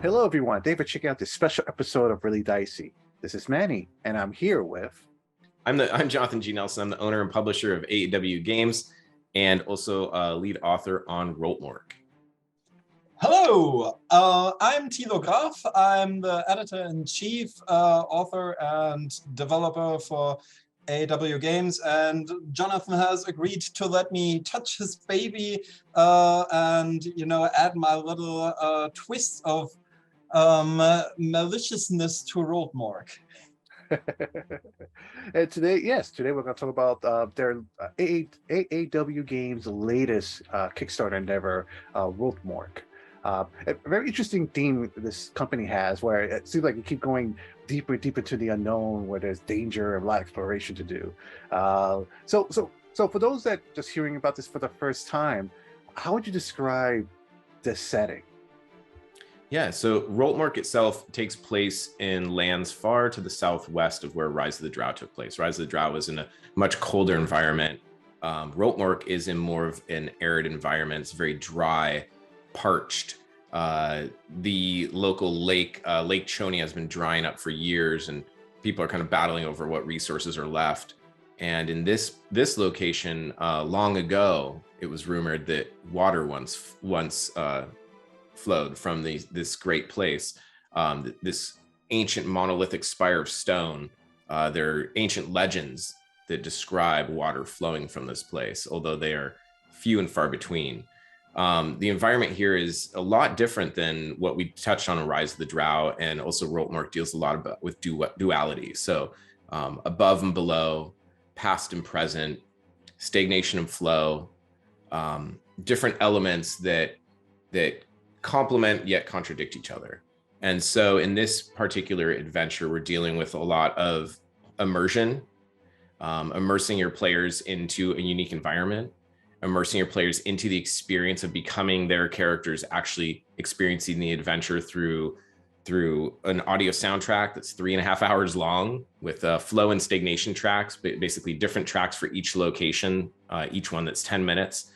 Hello, everyone. Thanks for checking out this special episode of Really Dicey. This is Manny, and I'm here with. I'm Jonathan G. Nelson. I'm the owner and publisher of AEW Games, and also lead author on Rultmoork. Hello, I'm Thilo Graf. I'm the editor-in-chief, author, and developer for AEW Games, and Jonathan has agreed to let me touch his baby and add my little twist of maliciousness to Rultmoork. And today we're going to talk about their AEW Games' latest Kickstarter endeavor, Rultmoork. A very interesting theme this company has, where it seems like you keep going deeper into the unknown, where there's danger and a lot of exploration to do. So for those that just hearing about this for the first time, how would you describe the setting? Yeah, so Rultmoork itself takes place in lands far to the southwest of where Rise of the Drow took place. Rise of the Drow was in a much colder environment. Rultmoork is in more of an arid environment. It's very dry, parched. The local lake Choni has been drying up for years, and people are kind of battling over what resources are left. And in this location, long ago, it was rumored that water once flowed from this great place. This ancient monolithic spire of stone. There are ancient legends that describe water flowing from this place, although they are few and far between. The environment here is a lot different than what we touched on in Rise of the Drow, and also Rultmoork deals a lot with duality. So above and below, past and present, stagnation and flow, different elements that complement yet contradict each other. And so in this particular adventure, we're dealing with a lot of immersion, immersing your players into a unique environment, immersing your players into the experience of becoming their characters, actually experiencing the adventure through an audio soundtrack that's 3.5 hours long, with flow and stagnation tracks, basically different tracks for each location, each one that's 10 minutes,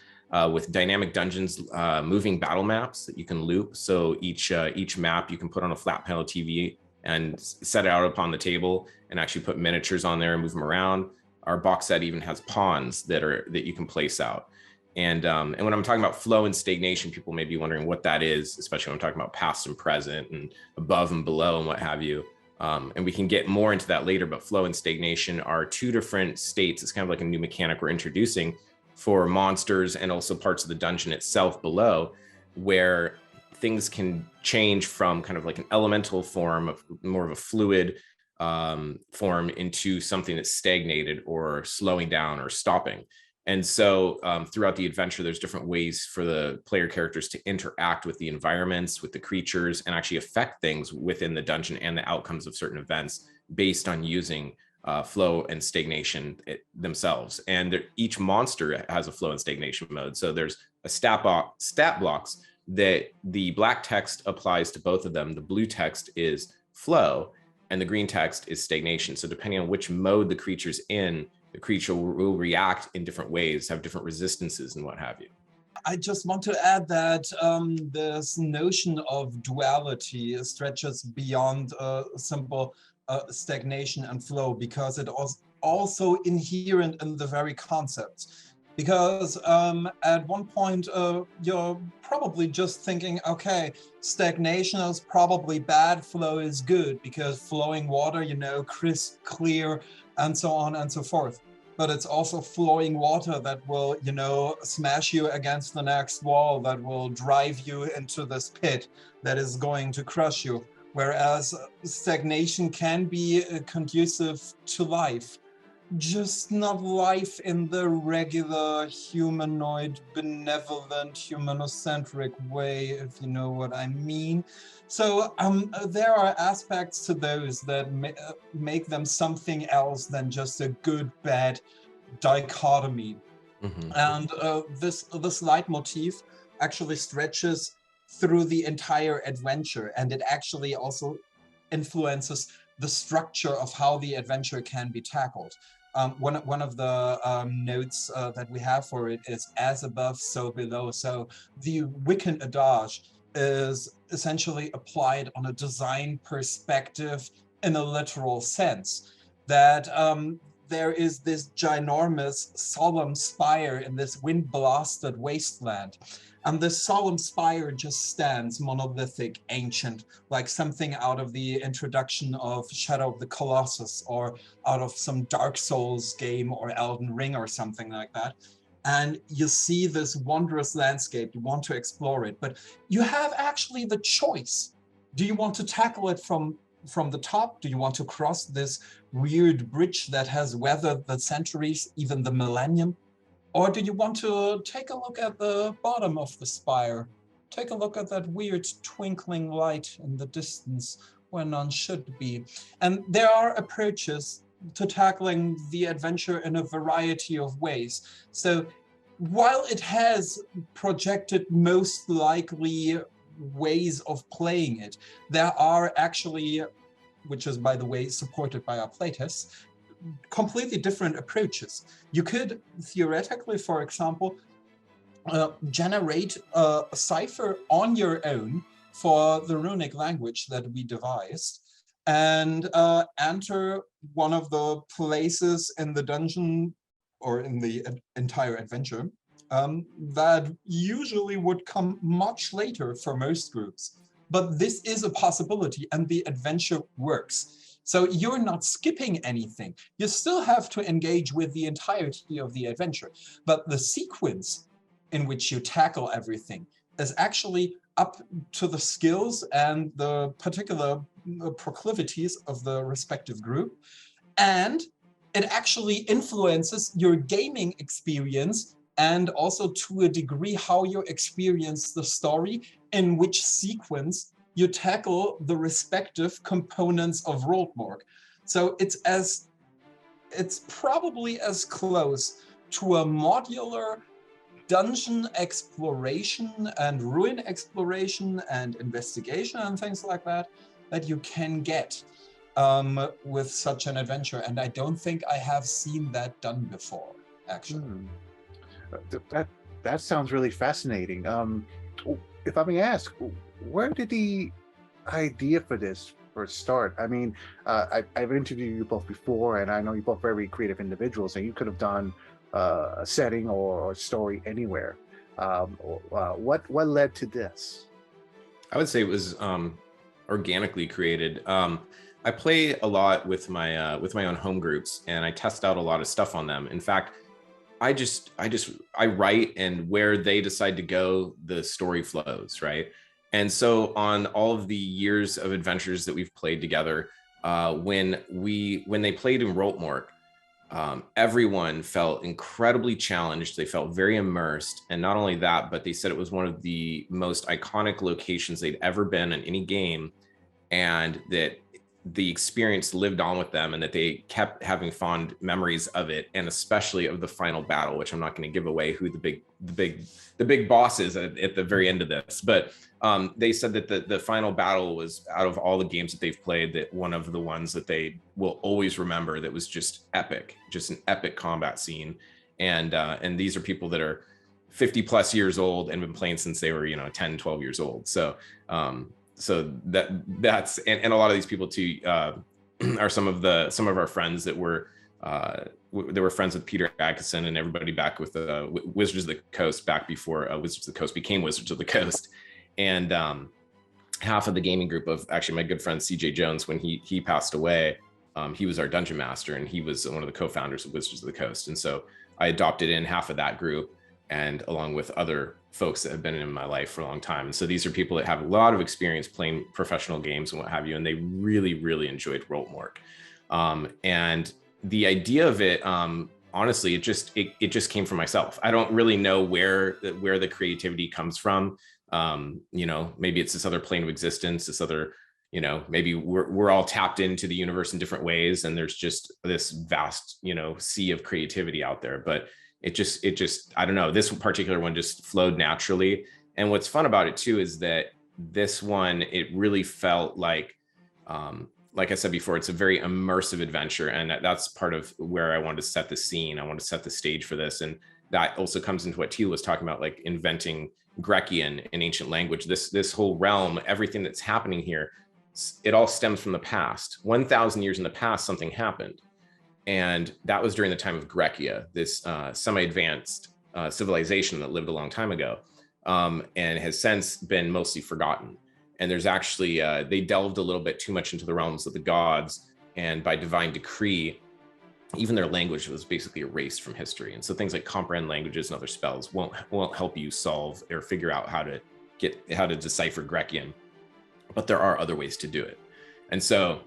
with dynamic dungeons, moving battle maps that you can loop. So each map you can put on a flat panel TV and set it out upon the table and actually put miniatures on there and move them around. Our box set even has pawns that you can place out. And when I'm talking about flow and stagnation, people may be wondering what that is, especially when I'm talking about past and present and above and below and what have you. And we can get more into that later, but flow and stagnation are two different states. It's kind of like a new mechanic we're introducing for monsters and also parts of the dungeon itself below, where things can change from kind of like an elemental form of more of a fluid form into something that's stagnated or slowing down or stopping. And so throughout the adventure, there's different ways for the player characters to interact with the environments, with the creatures, and actually affect things within the dungeon and the outcomes of certain events based on using flow and stagnation themselves. And each monster has a flow and stagnation mode. So there's a stat blocks that the black text applies to both of them. The blue text is flow, and the green text is stagnation. So depending on which mode the creature's in, the creature will react in different ways, have different resistances and what have you. I just want to add that this notion of duality stretches beyond simple stagnation and flow, because it is also inherent in the very concept. Because at one point, you're probably just thinking, okay, stagnation is probably bad, flow is good, because flowing water, crisp, clear, and so on and so forth. But it's also flowing water that will, smash you against the next wall, that will drive you into this pit that is going to crush you. Whereas stagnation can be conducive to life, just not life in the regular humanoid, benevolent, humanocentric way, if you know what I mean. So there are aspects to those that make them something else than just a good-bad dichotomy. Mm-hmm. And this leitmotif actually stretches through the entire adventure, and it actually also influences the structure of how the adventure can be tackled. One of the notes that we have for it is as above, so below. So the Wiccan adage is essentially applied on a design perspective in a literal sense. That there is this ginormous solemn spire in this wind-blasted wasteland. And this solemn spire just stands monolithic, ancient, like something out of the introduction of Shadow of the Colossus or out of some Dark Souls game or Elden Ring or something like that. And you see this wondrous landscape, you want to explore it, but you have actually the choice. Do you want to tackle it from the top? Do you want to cross this weird bridge that has weathered the centuries, even the millennium? Or do you want to take a look at the bottom of the spire? Take a look at that weird twinkling light in the distance where none should be. And there are approaches to tackling the adventure in a variety of ways. So while it has projected most likely ways of playing it, there are actually, which is by the way supported by our playtests, completely different approaches. You could theoretically, for example, generate a cipher on your own for the runic language that we devised and enter one of the places in the dungeon or in the entire adventure that usually would come much later for most groups. But this is a possibility and the adventure works. So you're not skipping anything. You still have to engage with the entirety of the adventure, but the sequence in which you tackle everything is actually up to the skills and the particular proclivities of the respective group. And it actually influences your gaming experience and also to a degree how you experience the story, in which sequence you tackle the respective components of Rultmoork. So it's probably as close to a modular dungeon exploration and ruin exploration and investigation and things like that that you can get with such an adventure. And I don't think I have seen that done before, actually. That sounds really fascinating. If I may ask, where did the idea for this first start? I mean, I've interviewed you both before, and I know you're both very creative individuals, and you could have done a setting or story anywhere. What led to this? I would say it was organically created. I play a lot with my own home groups, and I test out a lot of stuff on them. In fact, I write, and where they decide to go, the story flows, right? And so on all of the years of adventures that we've played together, when they played in Rultmoork, everyone felt incredibly challenged. They felt very immersed. And not only that, but they said it was one of the most iconic locations they'd ever been in any game, and that the experience lived on with them, and that they kept having fond memories of it, and especially of the final battle, which I'm not going to give away who the big boss is at the very end of this. But they said that the final battle was, out of all the games that they've played, that one of the ones that they will always remember, that was just epic, just an epic combat scene. And these are people that are 50 plus years old and been playing since they were 10, 12 years old. So that's and a lot of these people too are some of our friends that were friends with Peter Adkison and everybody back with Wizards of the Coast, back before Wizards of the Coast became Wizards of the Coast. And half of the gaming group of actually my good friend CJ Jones, when he passed away, he was our dungeon master, and he was one of the co-founders of Wizards of the Coast. And so I adopted in half of that group, and along with other folks that have been in my life for a long time. And so these are people that have a lot of experience playing professional games and what have you, and they really, really enjoyed Rultmoork. And the idea of it, honestly, it just came from myself. I don't really know where the creativity comes from. Maybe it's this other plane of existence, this other, maybe we're all tapped into the universe in different ways, and there's just this vast, sea of creativity out there. But it just, I don't know, this particular one just flowed naturally. And what's fun about it too is that this one, it really felt like like I said before, it's a very immersive adventure, and that's part of where I wanted to set the scene. I want to set the stage for this, and that also comes into what Thilo was talking about, like inventing Grecian, an ancient language. This whole realm, everything that's happening here, it all stems from the past. 1,000 years in the past, something happened, and that was during the time of Grecia, this semi-advanced civilization that lived a long time ago, and has since been mostly forgotten. And there's actually, they delved a little bit too much into the realms of the gods, and by divine decree, even their language was basically erased from history. And so things like comprehend languages and other spells won't help you solve or figure out how to decipher Grecian, but there are other ways to do it. And so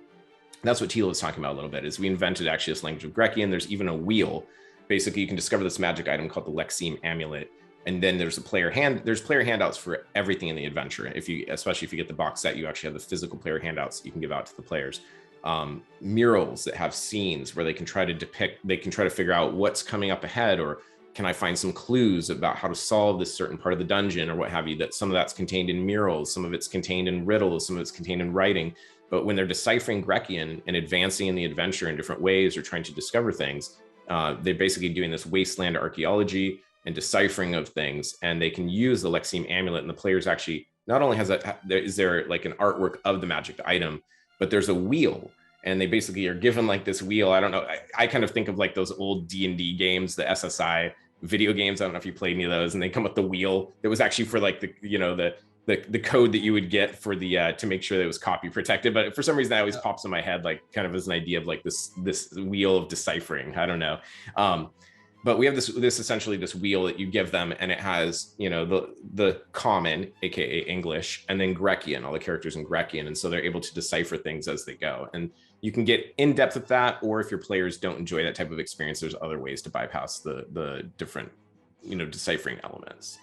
that's what Thilo was talking about a little bit, is we invented actually this language of Grecian. There's even a wheel. Basically, you can discover this magic item called the Lexeme Amulet. And then there's player handouts for everything in the adventure. Especially if you get the box set, you actually have the physical player handouts that you can give out to the players. Murals that have scenes where they can try to figure out what's coming up ahead, or can I find some clues about how to solve this certain part of the dungeon or what have you. That some of that's contained in murals, some of it's contained in riddles, some of it's contained in writing. But when they're deciphering Grecian and advancing in the adventure in different ways or trying to discover things, they're basically doing this wasteland archaeology and deciphering of things, and they can use the Lexeme Amulet. And the players actually not only is there like an artwork of the magic item, but there's a wheel, and they basically are given like this wheel. I don't know. I kind of think of like those old D&D games, the SSI video games. I don't know if you played any of those, and they come with the wheel that was actually for like the code that you would get for the to make sure that it was copy protected. But for some reason that always pops in my head, like kind of as an idea of like this wheel of deciphering. I don't know. But we have this essentially this wheel that you give them, and it has, the common, aka English, and then Grecian, all the characters in Grecian, and so they're able to decipher things as they go. And you can get in depth with that, or if your players don't enjoy that type of experience, there's other ways to bypass the different, deciphering elements.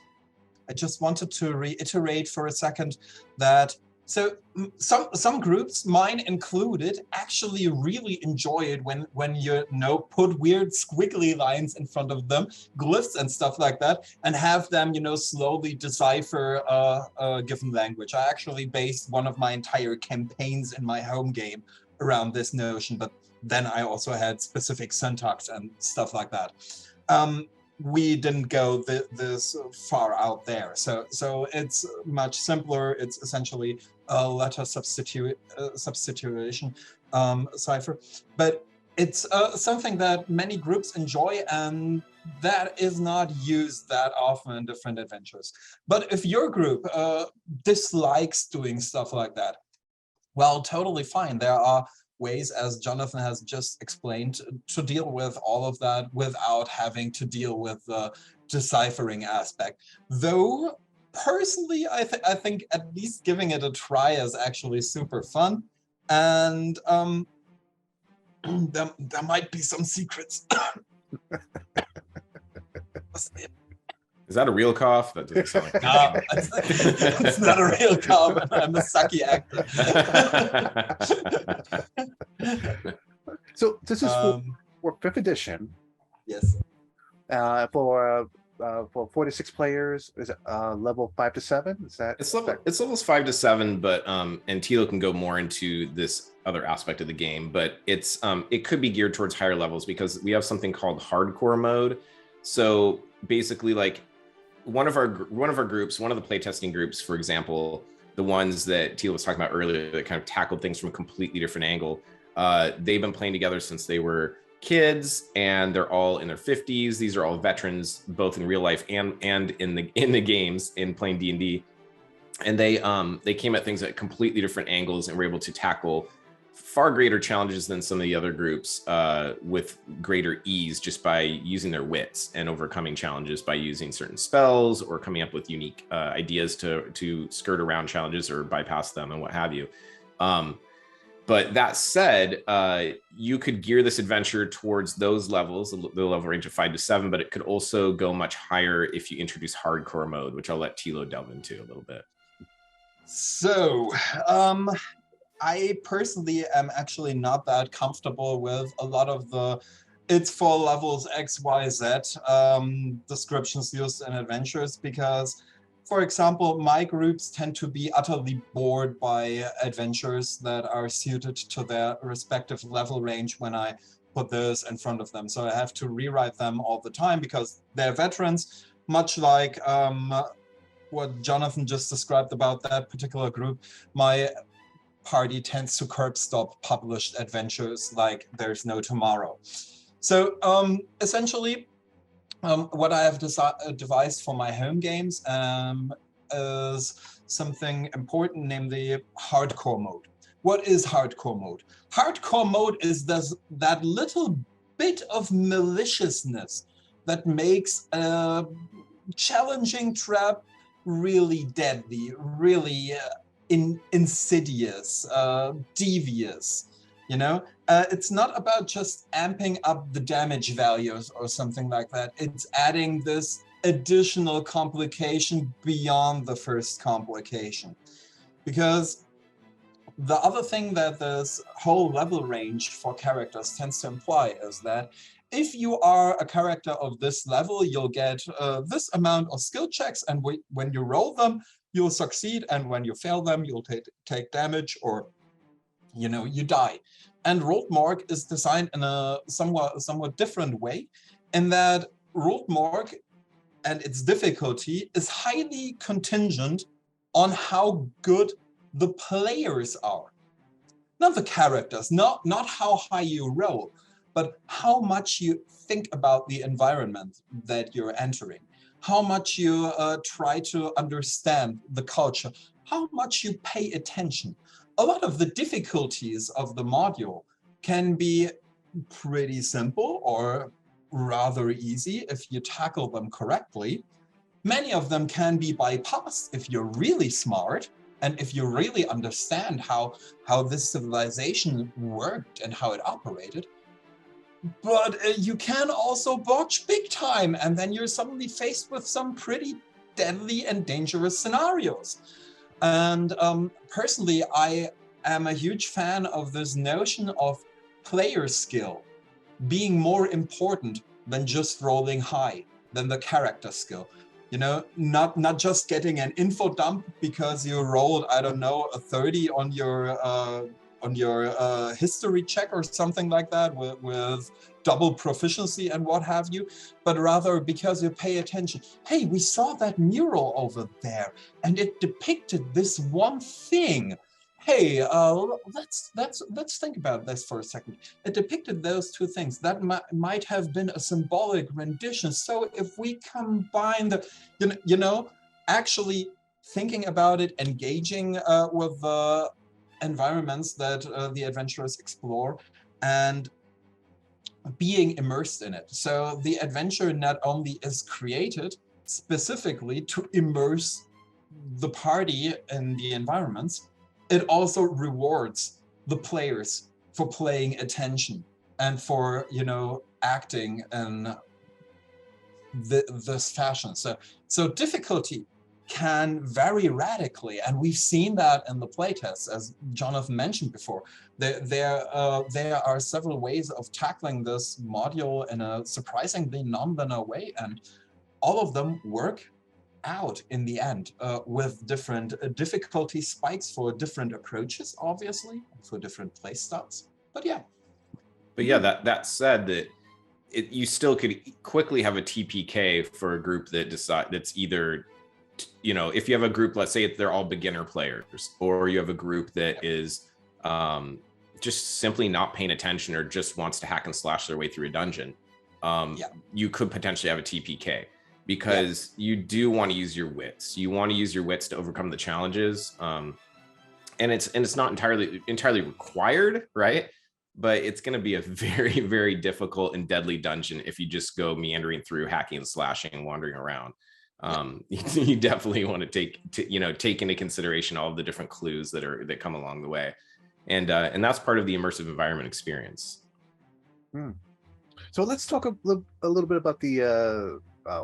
I just wanted to reiterate for a second that some groups, mine included, actually really enjoy it when you put weird squiggly lines in front of them, glyphs and stuff like that, and have them slowly decipher a given language. I actually based one of my entire campaigns in my home game around this notion, but then I also had specific syntax and stuff like that. We didn't go this far out there, so it's much simpler. It's essentially a letter substitution cipher, but it's something that many groups enjoy, and that is not used that often in different adventures. But if your group dislikes doing stuff like that, well, totally fine. There are ways, as Jonathan has just explained, to deal with all of that without having to deal with the deciphering aspect. Though, personally, I think at least giving it a try is actually super fun. And there might be some secrets. Is that a real cough? That doesn't sound like no, it's not a real cough. I'm a sucky actor. So this is for 5th edition. Yes. For 46 players, is it level 5 to 7? Is that it's levels 5 to 7, but and Thilo can go more into this other aspect of the game, but it could be geared towards higher levels because we have something called hardcore mode. So basically, like one of our groups, one of the playtesting groups, for example, the ones that Thilo was talking about earlier that kind of tackled things from a completely different angle, they've been playing together since they were kids, and they're all in their 50s. These are all veterans, both in real life and in the games, in playing D&D. And they came at things at completely different angles and were able to tackle far greater challenges than some of the other groups with greater ease, just by using their wits and overcoming challenges by using certain spells or coming up with unique ideas to skirt around challenges or bypass them and what have you. But that said, you could gear this adventure towards those levels, the level range of 5 to 7, but it could also go much higher if you introduce hardcore mode, which I'll let Thilo delve into a little bit. So, I personally am actually not that comfortable with a lot of the it's for levels X, Y, Z descriptions used in adventures, because for example, my groups tend to be utterly bored by adventures that are suited to their respective level range when I put those in front of them. So I have to rewrite them all the time because they're veterans, much like what Jonathan just described about that particular group. My party tends to curb stop published adventures like there's no tomorrow. So essentially, what I have devised for my home games is something important, namely hardcore mode. What is hardcore mode? Hardcore mode is that little bit of maliciousness that makes a challenging trap really deadly, really insidious, devious. You know, it's not about just amping up the damage values or something like that. It's adding this additional complication beyond the first complication. Because the other thing that this whole level range for characters tends to imply is that if you are a character of this level, you'll get this amount of skill checks, and when you roll them, you'll succeed, and when you fail them, you'll take damage, or you die. And Rultmoork is designed in a somewhat different way, in that Rultmoork and its difficulty is highly contingent on how good the players are. Not the characters, not how high you roll, but how much you think about the environment that you're entering, how much you try to understand the culture, how much you pay attention. A lot of the difficulties of the module can be pretty simple or rather easy if you tackle them correctly. Many of them can be bypassed if you're really smart and if you really understand how this civilization worked and how it operated. But you can also botch big time, and then you're suddenly faced with some pretty deadly and dangerous scenarios. And personally, I am a huge fan of this notion of player skill being more important than just rolling high, than the character skill. Not just getting an info dump because you rolled, I don't know, a 30 on your history check or something like that with double proficiency and what have you, but rather because you pay attention. Hey, we saw that mural over there and it depicted this one thing. Hey, let's think about this for a second. It depicted those two things. That might have been a symbolic rendition. So if we combine the, actually thinking about it, engaging with the environments that the adventurers explore, and being immersed in it. So the adventure not only is created specifically to immerse the party in the environments, it also rewards the players for paying attention and for, acting in this fashion. So difficulty can vary radically, and we've seen that in the playtests, as Jonathan mentioned before. There are several ways of tackling this module in a surprisingly non-linear way, and all of them work out in the end with different difficulty spikes for different approaches, obviously, for different play styles. But yeah. That said, that you still could quickly have a TPK for a group that's either, if you have a group, let's say they're all beginner players, or you have a group that is just simply not paying attention or just wants to hack and slash their way through a dungeon, you could potentially have a TPK. Because you do want to use your wits. You want to use your wits to overcome the challenges. And it's not entirely required, right? But it's going to be a very, very difficult and deadly dungeon if you just go meandering through, hacking and slashing and wandering around. You definitely want to take into consideration all of the different clues that come along the way. And that's part of the immersive environment experience. So let's talk a little bit about the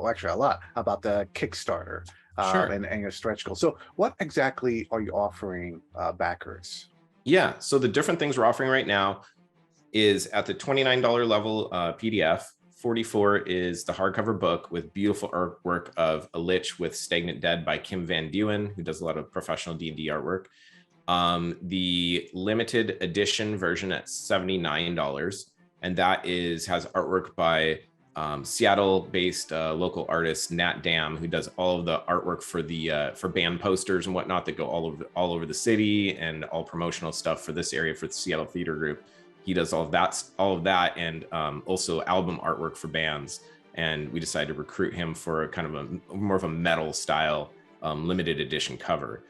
actually a lot about the Kickstarter and your stretch goal. So what exactly are you offering backers? Yeah, so the different things we're offering right now is at the $29 level PDF 44 is the hardcover book with beautiful artwork of A Lich with Stagnant Dead by Kim Van Dewen, who does a lot of professional D&D artwork. The limited edition version at $79, and that has artwork by Seattle-based local artist Nat Dam, who does all of the artwork for the for band posters and whatnot that go all over the city, and all promotional stuff for this area for the Seattle Theater Group. He does all of that, and also album artwork for bands. And we decided to recruit him for a kind of a more of a metal style limited edition cover.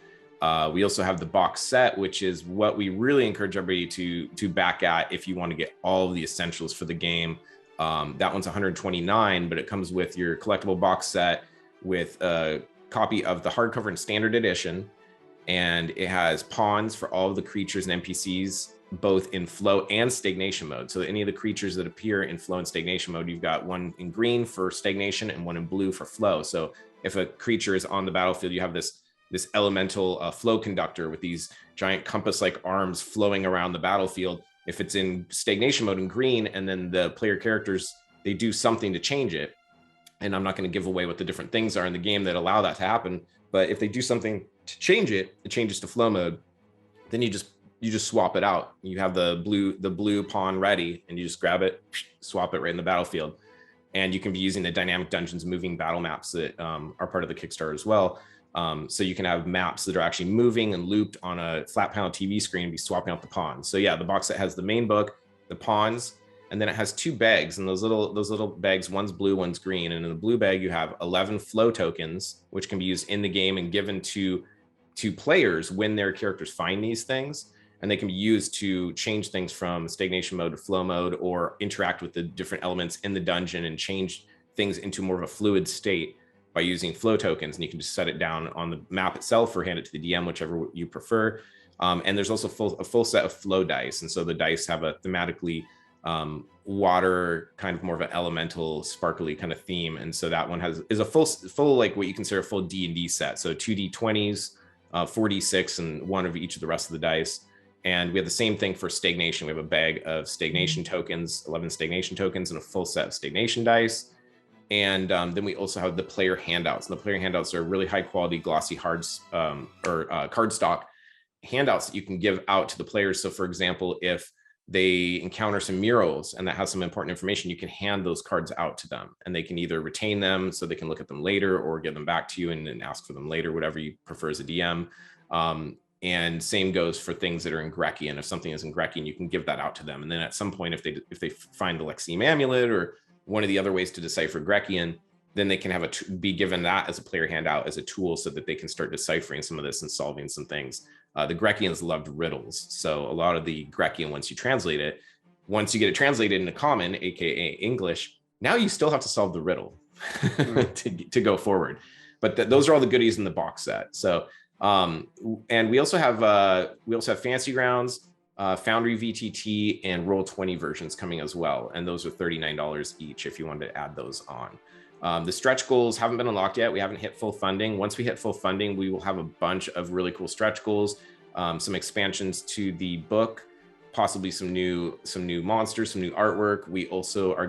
We also have the box set, which is what we really encourage everybody to back at if you want to get all of the essentials for the game. That one's $129, but it comes with your collectible box set with a copy of the hardcover and standard edition, and it has pawns for all of the creatures and NPCs, both in flow and stagnation mode. So any of the creatures that appear in flow and stagnation mode, you've got one in green for stagnation and one in blue for flow. So if a creature is on the battlefield, you have this elemental flow conductor with these giant compass-like arms flowing around the battlefield. If it's in stagnation mode in green, and then the player characters, they do something to change it, and I'm not going to give away what the different things are in the game that allow that to happen, but if they do something to change it, it changes to flow mode, then you just swap it out. You have the blue pawn ready, and you just grab it, swap it right in the battlefield. And you can be using the dynamic dungeons moving battle maps that are part of the Kickstarter as well. So you can have maps that are actually moving and looped on a flat panel TV screen and be swapping out the pawns. So yeah, the box set has the main book, the pawns, and then it has two bags. And those little bags, one's blue, one's green. And in the blue bag, you have 11 flow tokens, which can be used in the game and given to players when their characters find these things. And they can be used to change things from stagnation mode to flow mode, or interact with the different elements in the dungeon and change things into more of a fluid state by using flow tokens. And you can just set it down on the map itself or hand it to the DM, whichever you prefer. And there's also a full set of flow dice. And so the dice have a thematically water, kind of more of an elemental, sparkly kind of theme. And so that one is a full like what you consider a full D&D set. So 2d20s, 4d6, and one of each of the rest of the dice. And we have the same thing for stagnation. We have a bag of stagnation tokens, 11 stagnation tokens, and a full set of stagnation dice. And then we also have the player handouts. And the player handouts are really high quality, glossy cardstock handouts that you can give out to the players. So for example, if they encounter some murals and that has some important information, you can hand those cards out to them, and they can either retain them so they can look at them later, or give them back to you and ask for them later, whatever you prefer as a DM. And same goes for things that are in Grekkian. If something is in Grekkian, you can give that out to them. And then at some point, if they find the Lexium amulet or one of the other ways to decipher Grekkian, then they can have be given that as a player handout as a tool, so that they can start deciphering some of this and solving some things. The Grekkians loved riddles. So a lot of the Grekkian, once you translate it, once you get it translated into common, aka English, now you still have to solve the riddle to go forward. But those are all the goodies in the box set. So and we also have Fantasy Grounds, Foundry VTT, and Roll20 versions coming as well, and those are $39 each if you wanted to add those on. The stretch goals haven't been unlocked yet. We haven't hit full funding. Once we hit full funding, we will have a bunch of really cool stretch goals, some expansions to the book, possibly some new monsters, some new artwork. We also are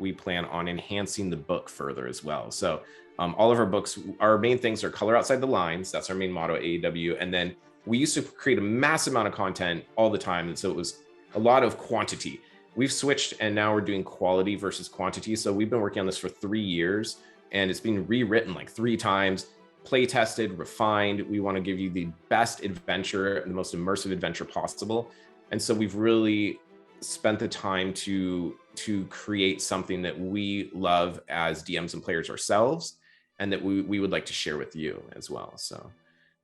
we plan on enhancing the book further as well. So all of our books, our main things are color outside the lines. That's our main motto at AEW. And then we used to create a massive amount of content all the time. And so it was a lot of quantity. We've switched, and now we're doing quality versus quantity. So we've been working on this for 3 years, and it's been rewritten like 3 times, play tested, refined. We want to give you the best adventure and the most immersive adventure possible. And so we've really spent the time to create something that we love as DMs and players ourselves, and that we would like to share with you as well. So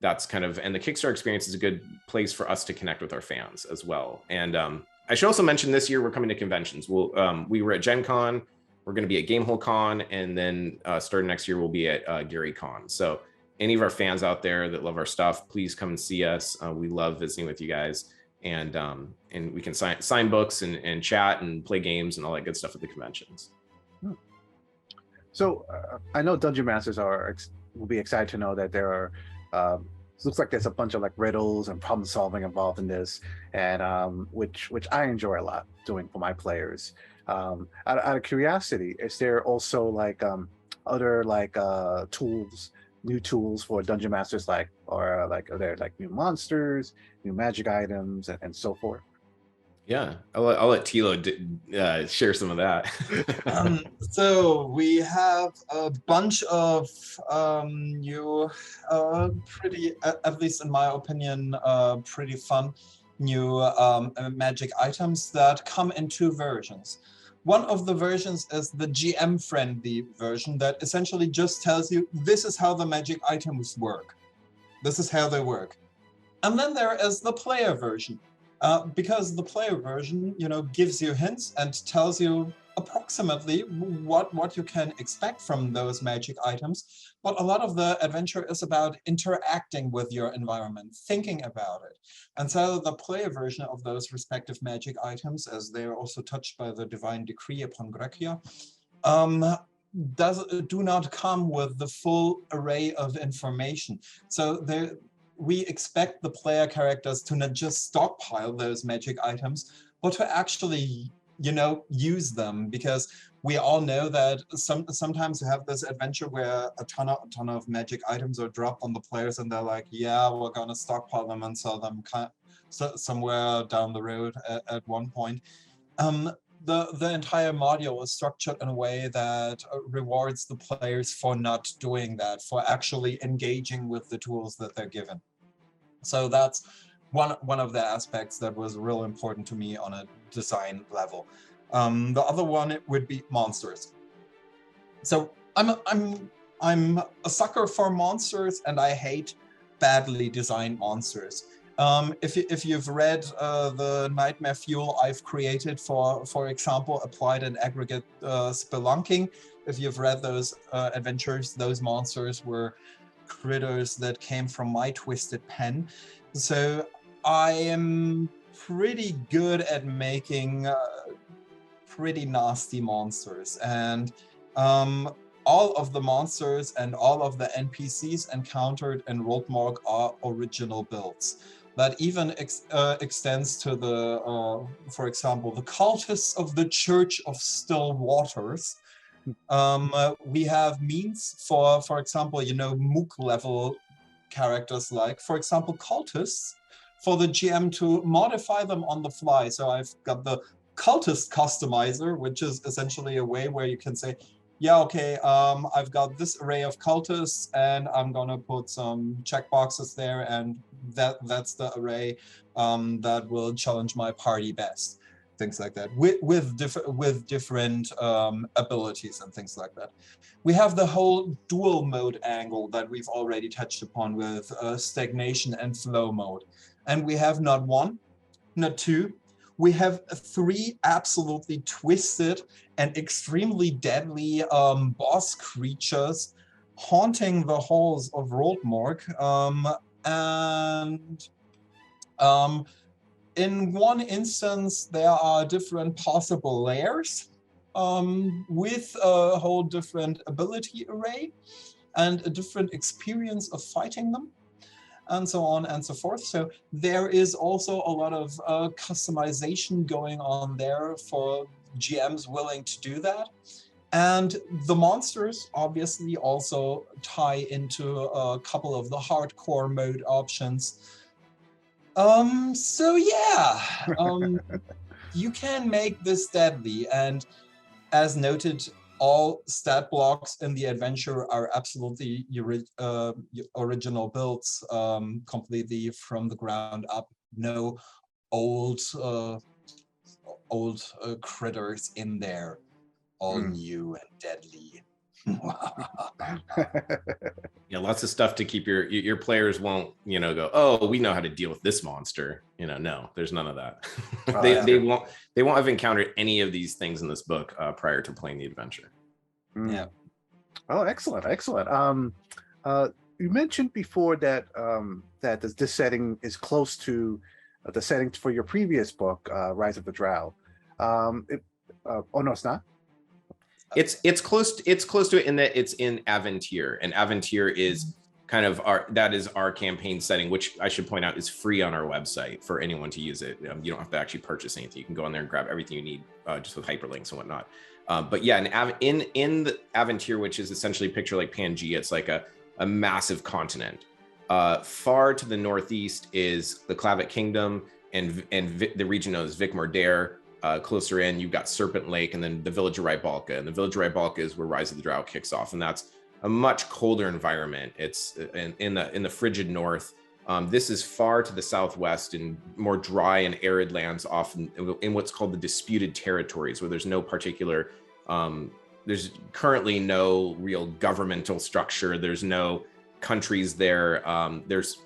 that's kind of, and the Kickstarter experience is a good place for us to connect with our fans as well. And I should also mention this year we're coming to conventions. We were at Gen Con, we're going to be at Gamehole Con, and then starting next year we'll be at Gary Con. So any of our fans out there that love our stuff, please come and see us. We love visiting with you guys, and we can sign books and chat and play games and all that good stuff at the conventions. So I know Dungeon Masters will be excited to know that there are looks like there's a bunch of like riddles and problem solving involved in this, and which I enjoy a lot doing for my players. Out of curiosity, is there also like other like tools, new tools for dungeon masters, like, or like, are there like new monsters, new magic items, and so forth? Yeah, I'll let Thilo share some of that. So we have a bunch of new, pretty, at least in my opinion, pretty fun new magic items that come in two versions. One of the versions is the GM-friendly version that essentially just tells you this is how the magic items work. This is how they work. And then there is the player version, because the player version, gives you hints and tells you approximately what you can expect from those magic items. But a lot of the adventure is about interacting with your environment, thinking about it. And so the player version of those respective magic items, as they are also touched by the divine decree upon Grecia, do not come with the full array of information. So we expect the player characters to not just stockpile those magic items, but to actually, use them, because we all know that sometimes you have this adventure where a ton of magic items are dropped on the players, and they're like, yeah, we're gonna stockpile them and sell them somewhere down the road at one point. The entire module is structured in a way that rewards the players for not doing that, for actually engaging with the tools that they're given. So that's one of the aspects that was real important to me on a design level. The other one, it would be monsters. So I'm a sucker for monsters, and I hate badly designed monsters. If you've read the nightmare fuel I've created for example, applied and aggregate spelunking, if you've read those adventures, those monsters were critters that came from my twisted pen. So I am pretty good at making pretty nasty monsters, and all of the monsters and all of the NPCs encountered in Rultmoork are original builds. That even extends to the, for example, the cultists of the Church of Still Waters. We have means for example, MOOC level characters, like, for example, cultists, for the GM to modify them on the fly. So I've got the cultist customizer, which is essentially a way where you can say, yeah, okay, I've got this array of cultists, and I'm gonna put some checkboxes there, and that's the array that will challenge my party best. Things like that, with different abilities and things like that. We have the whole dual mode angle that we've already touched upon with stagnation and flow mode. And we have not one, not two, we have three absolutely twisted and extremely deadly boss creatures haunting the halls of Rultmoork. In one instance, there are different possible layers with a whole different ability array and a different experience of fighting them, and so on and so forth. So there is also a lot of customization going on there for GMs willing to do that. And the monsters obviously also tie into a couple of the hardcore mode options. So yeah, you can make this deadly, and as noted, all stat blocks in the adventure are absolutely original builds, completely from the ground up. No old critters in there, all new and deadly. Yeah, lots of stuff to keep your players won't, go, oh, we know how to deal with this monster. No, there's none of that. They won't have encountered any of these things in this book prior to playing the adventure. Yeah. Oh, excellent. You mentioned before that that this setting is close to the setting for your previous book, Rise of the Drow. Oh no, it's not. It's close to it in that it's in Aventir, and Aventir is kind of that is our campaign setting, which I should point out is free on our website for anyone to use it. You don't have to actually purchase anything. You can go in there and grab everything you need, just with hyperlinks and whatnot. But yeah, in the Aventir, which is essentially picture like Pangea, it's like a massive continent. Far to the northeast is the Clavet Kingdom and the region known as Vic Mordair. Closer in, you've got Serpent Lake, and then the village of Rybalka. And the village of Rybalka is where Rise of the Drow kicks off, and that's a much colder environment. It's in the frigid north. This is far to the southwest in more dry and arid lands, often in what's called the disputed territories, where there's no particular, there's currently no real governmental structure. There's no countries there. There's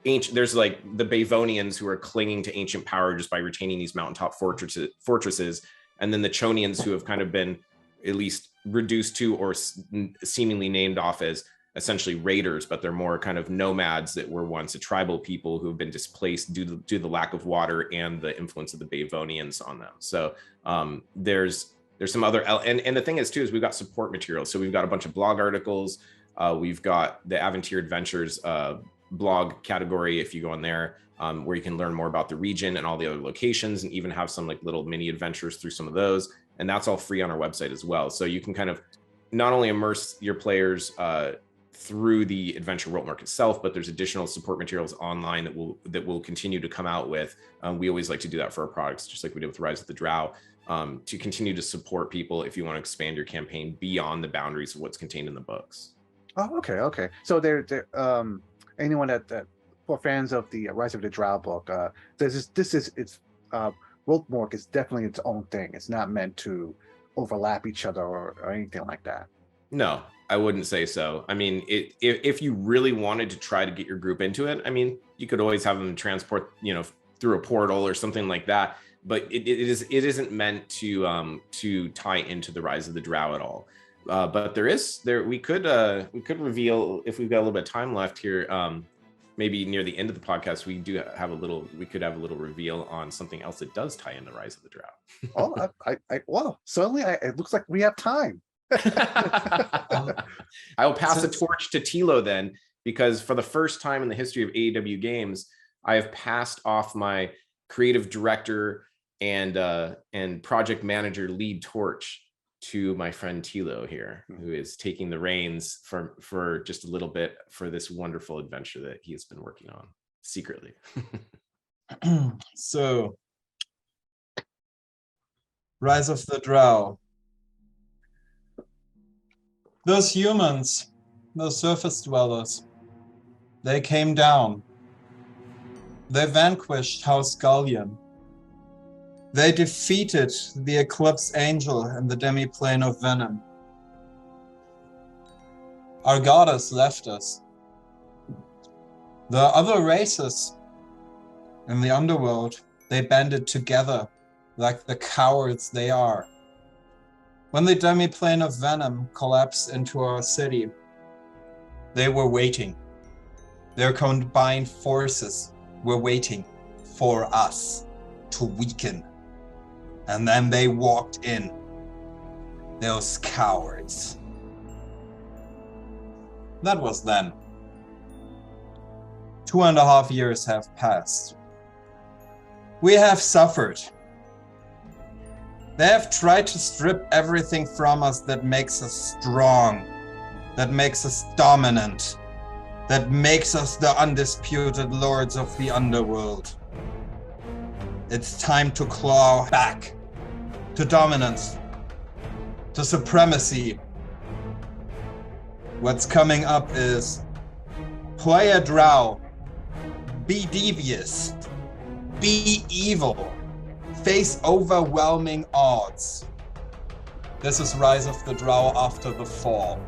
like the Bavonians who are clinging to ancient power just by retaining these mountaintop fortresses, and then the Chonians who have kind of been at least reduced to or seemingly named off as essentially raiders, but they're more kind of nomads that were once a tribal people who have been displaced due to the lack of water and the influence of the Bavonians on them. So there's some other, and the thing is too, is we've got support materials. So we've got a bunch of blog articles. We've got the Aventir Adventures blog category, if you go in there, where you can learn more about the region and all the other locations, and even have some like little mini adventures through some of those. And that's all free on our website as well. So you can kind of not only immerse your players through the adventure Rultmoork itself, but there's additional support materials online that will continue to come out with. We always like to do that for our products, just like we did with Rise of the Drow, to continue to support people if you want to expand your campaign beyond the boundaries of what's contained in the books. Oh, okay. So anyone that for fans of the Rise of the Drow book, Rultmoork is definitely its own thing. It's not meant to overlap each other or anything like that. No, I wouldn't say so. I mean, if you really wanted to try to get your group into it, I mean, you could always have them transport, through a portal or something like that. But it isn't meant to tie into the Rise of the Drow at all. But we could reveal, if we've got a little bit of time left here, maybe near the end of the podcast, we could have a little reveal on something else that does tie into Rise of the Drow. Well, suddenly it looks like we have time. I will pass the torch to Thilo then, because for the first time in the history of AEW games, I have passed off my creative director and project manager lead torch to my friend Thilo here, who is taking the reins for just a little bit for this wonderful adventure that he has been working on secretly. So, Rise of the Drow. Those humans, those surface dwellers, they came down. They vanquished House Scullion. They defeated the Eclipse Angel and the Demiplane of Venom. Our goddess left us. The other races in the underworld, they banded together like the cowards they are. When the Demiplane of Venom collapsed into our city, they were waiting. Their combined forces were waiting for us to weaken. And then they walked in. Those cowards. That was then. 2.5 years have passed. We have suffered. They have tried to strip everything from us that makes us strong, that makes us dominant, that makes us the undisputed lords of the underworld. It's time to claw back to dominance, to supremacy. What's coming up is play a Drow, be devious, be evil, face overwhelming odds. This is Rise of the Drow after the fall.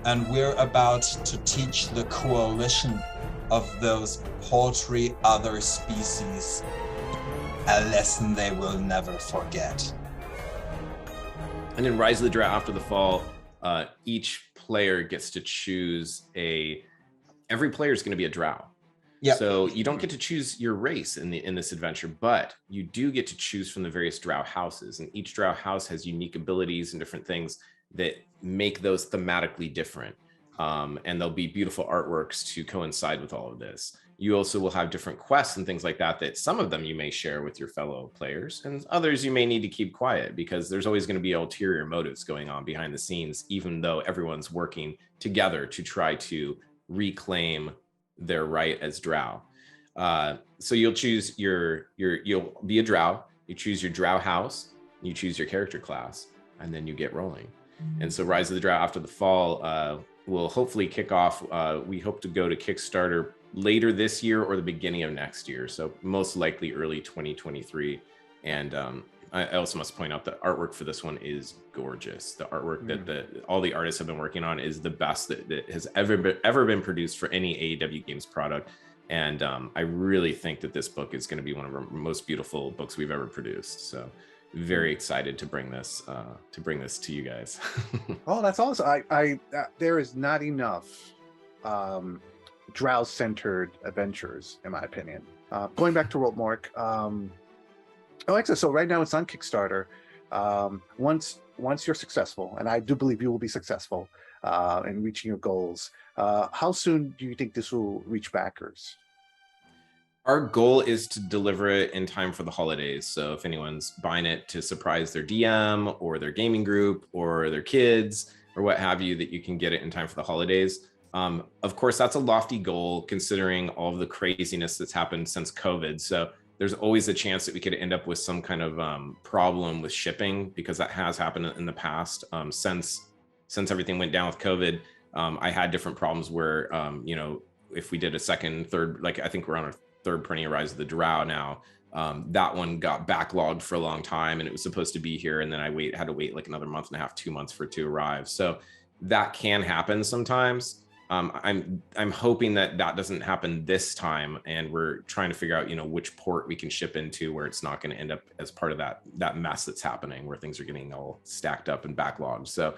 And we're about to teach the coalition of those paltry other species a lesson they will never forget. And in Rise of the Drow after the fall, each player gets to choose every player is going to be a Drow. Yep. So you don't get to choose your race in this adventure, but you do get to choose from the various Drow houses, and each Drow house has unique abilities and different things that make those thematically different. and there'll be beautiful artworks to coincide with all of this. You also will have different quests and things like that, that some of them you may share with your fellow players, and others you may need to keep quiet, because there's always going to be ulterior motives going on behind the scenes, even though everyone's working together to try to reclaim their right as Drow. So you'll choose you'll be a Drow, you choose your Drow house, you choose your character class, and then you get rolling. And so Rise of the Drow after the fall will hopefully kick off. We hope to go to Kickstarter later this year or the beginning of next year. So most likely early 2023. And I also must point out the artwork for this one is gorgeous. The artwork that all the artists have been working on is the best that has ever been produced for any AEW Games product. And I really think that this book is going to be one of our most beautiful books we've ever produced. So very excited to bring this to you guys. Oh, that's awesome. There is not enough Drow-centered adventures, in my opinion. Going back to Rultmoork, Alexa, so right now it's on Kickstarter. Once you're successful, and I do believe you will be successful in reaching your goals, how soon do you think this will reach backers? Our goal is to deliver it in time for the holidays. So if anyone's buying it to surprise their DM or their gaming group or their kids or what have you, that you can get it in time for the holidays. Of course, that's a lofty goal considering all of the craziness that's happened since COVID. So there's always a chance that we could end up with some kind of problem with shipping, because that has happened in the past. Since everything went down with COVID, I had different problems where, if we did a second, third, like I think we're on our third printing of Rise of the Drow now, that one got backlogged for a long time and it was supposed to be here. And then I had to wait like another month and a half, 2 months for it to arrive. So that can happen sometimes. I'm hoping that doesn't happen this time, and we're trying to figure out, which port we can ship into where it's not going to end up as part of that mess that's happening, where things are getting all stacked up and backlogged. So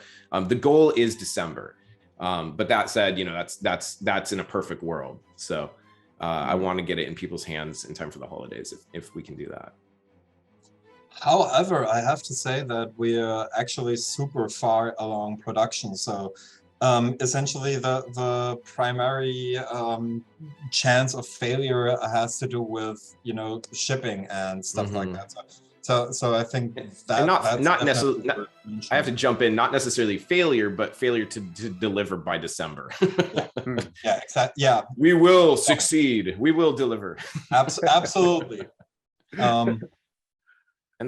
the goal is December. But that said, that's in a perfect world. So I want to get it in people's hands in time for the holidays, if we can do that. However, I have to say that we're actually super far along production. So essentially the primary chance of failure has to do with, shipping and stuff like that. So I think that not necessarily. I have to jump in. Not necessarily failure, but failure to deliver by December. Yeah, exactly. Yeah, we will succeed. We will deliver. Absolutely. And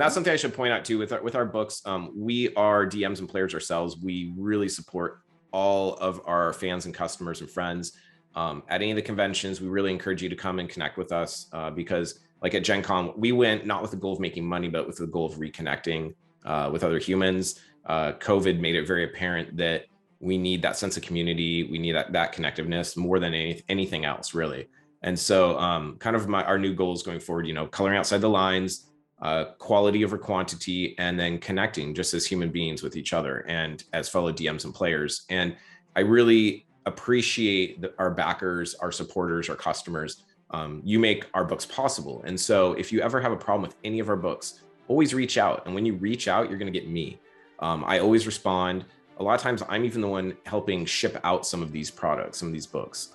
that's something I should point out too with our books. We are DMs and players ourselves. We really support all of our fans and customers and friends. At any of the conventions, we really encourage you to come and connect with us because, like at Gen Con, we went not with the goal of making money, but with the goal of reconnecting with other humans. COVID made it very apparent that we need that sense of community. We need that connectiveness more than anything else, really. And so kind of our new goals going forward, coloring outside the lines, quality over quantity, and then connecting just as human beings with each other and as fellow DMs and players. And I really appreciate our backers, our supporters, our customers. You make our books possible. And so if you ever have a problem with any of our books, always reach out. And when you reach out, you're going to get me. I always respond. A lot of times I'm even the one helping ship out some of these products, some of these books,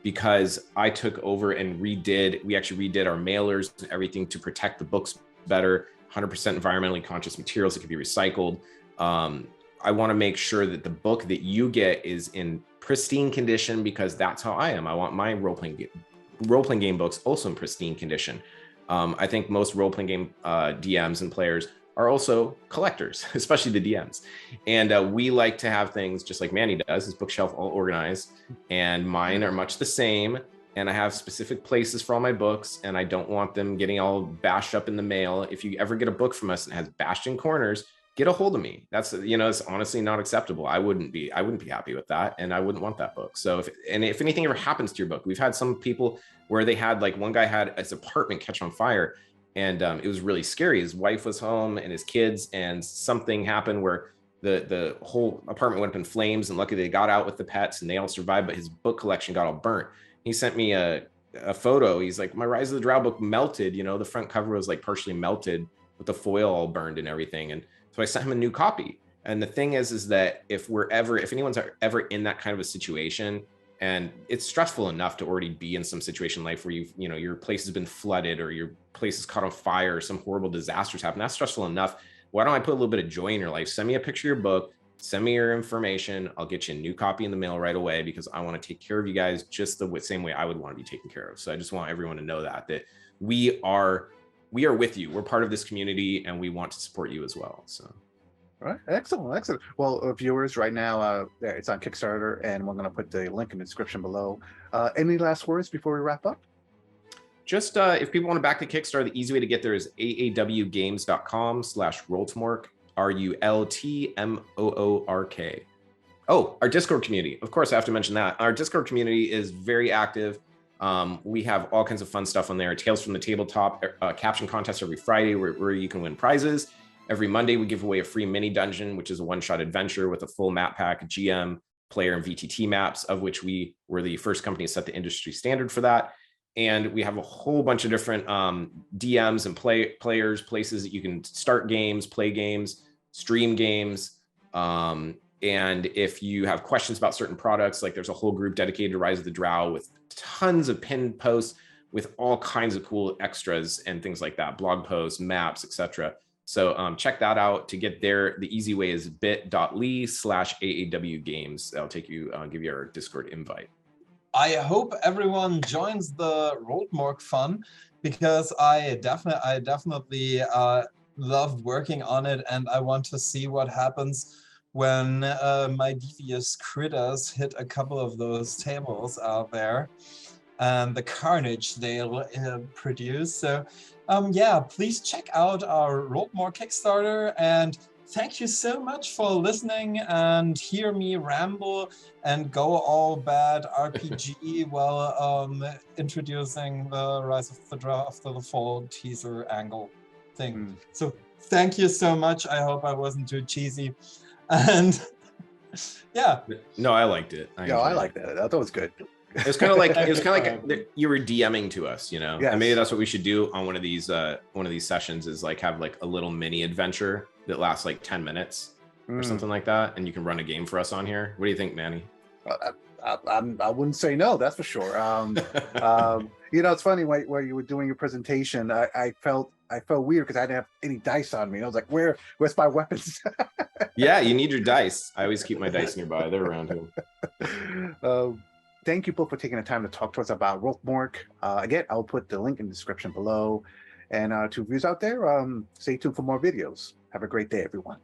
because I took over and we actually redid our mailers and everything to protect the books better, 100% environmentally conscious materials that can be recycled. I want to make sure that the book that you get is in pristine condition, because that's how I am. I want my role-playing game books also in pristine condition. I think most role-playing game DMs and players are also collectors, especially the DMs. And we like to have things just like Manny does, his bookshelf all organized, and mine are much the same. And I have specific places for all my books, and I don't want them getting all bashed up in the mail. If you ever get a book from us that has bashed in corners, get a hold of me. That's, it's honestly not acceptable. I wouldn't be happy with that, and I wouldn't want that book. So if anything ever happens to your book, we've had some people where they had, like, one guy had his apartment catch on fire, and it was really scary. His wife was home and his kids, and something happened where the whole apartment went up in flames, and luckily they got out with the pets and they all survived, but his book collection got all burnt. He sent me a photo. He's like, my Rise of the Drow book melted, the front cover was like partially melted with the foil all burned and everything. And so I sent him a new copy, And the thing is that if anyone's ever in that kind of a situation, and it's stressful enough to already be in some situation in life where your place has been flooded or your place is caught on fire or some horrible disasters happen, that's stressful enough. Why don't I put a little bit of joy in your life? Send me a picture of your book, send me your information. I'll get you a new copy in the mail right away, because I want to take care of you guys just the same way I would want to be taken care of. So I just want everyone to know that we are with you. We're part of this community and we want to support you as well. So. Right. Excellent. Excellent. Well, viewers, right now, it's on Kickstarter, and we're going to put the link in the description below. Any last words before we wrap up? Just if people want to back the Kickstarter, the easy way to get there is aawgames.com/Rultmoork, RULTMOORK. Oh, our Discord community. Of course, I have to mention that. Our Discord community is very active. We have all kinds of fun stuff on there. Tales from the Tabletop caption contest every Friday where you can win prizes. Every Monday, we give away a free mini dungeon, which is a one-shot adventure with a full map pack, GM, player, and VTT maps, of which we were the first company to set the industry standard for that. And we have a whole bunch of different DMs and players, places that you can start games, play games, stream games. And if you have questions about certain products, like there's a whole group dedicated to Rise of the Drow with tons of pinned posts with all kinds of cool extras and things like that, blog posts, maps, etc. So check that out. To get there, the easy way is bit.ly/AAWgames. That'll take you, give you our Discord invite. I hope everyone joins the Rultmoork fun, because I definitely loved working on it, and I want to see what happens when my devious critters hit a couple of those tables out there and the carnage they'll produce. So yeah, please check out our Rultmoor Kickstarter, and thank you so much for listening and hear me ramble and go all bad RPG while introducing the Rise of the Drow After the Fall teaser angle thing. So thank you so much. I hope I wasn't too cheesy. And yeah. No, I liked it. I liked it. I thought it was good. It was kind of like you were DMing to us, Yes. And maybe that's what we should do on one of these sessions, is like have like a little mini adventure that lasts like 10 minutes or something like that, and you can run a game for us on here. What do you think, Manny? I wouldn't say no, that's for sure. It's funny while you were doing your presentation, I felt weird because I didn't have any dice on me. I was like, where's my weapons? Yeah, you need your dice. I always keep my dice nearby. They're around here. Thank you both for taking the time to talk to us about Rultmoork. Again, I'll put the link in the description below. And to viewers out there, stay tuned for more videos. Have a great day, everyone.